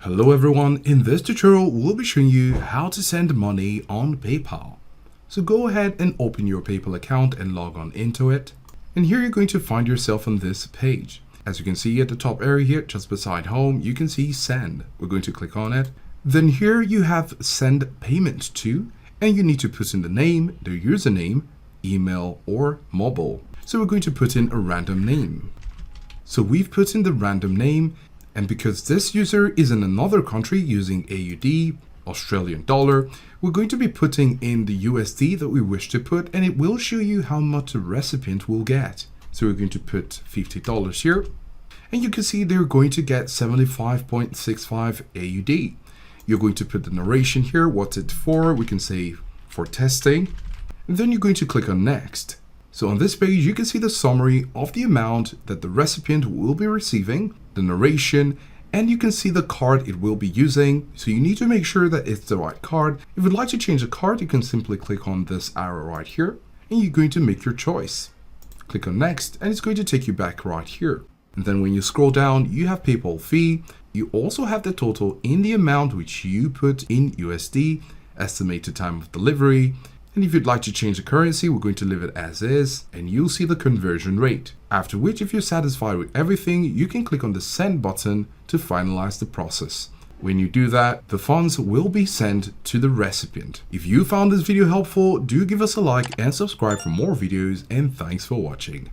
Hello everyone, in this tutorial we'll be showing you how to send money on PayPal. So go ahead and open your PayPal account and log on into it. And here you're going to find yourself on this page. As you can see at the top area here, just beside home, you can see send. We're going to click on it. Then here you have send payment to, and you need to put in the name, the username, email or mobile. So we're going to put in a random name. So we've put in the random name. And because this user is in another country using AUD, Australian dollar, we're going to be putting in the USD that we wish to put, and it will show you how much the recipient will get. So we're going to put $50 here, and you can see they're going to get 75.65 AUD. You're going to put the narration here, what's it for? We can say for testing. And then you're going to click on next. So on this page, you can see the summary of the amount that the recipient will be receiving, the narration, and you can see the card it will be using. So you need to make sure that it's the right card. If you'd like to change the card, you can simply click on this arrow right here, and you're going to make your choice. Click on next, and it's going to take you back right here. And then when you scroll down, you have PayPal fee. You also have the total in the amount which you put in USD, estimated time of delivery. And if you'd like to change the currency, we're going to leave it as is, and you'll see the conversion rate. After which, if you're satisfied with everything, you can click on the send button to finalize the process. When you do that, the funds will be sent to the recipient. If you found this video helpful, do give us a like and subscribe for more videos, and thanks for watching.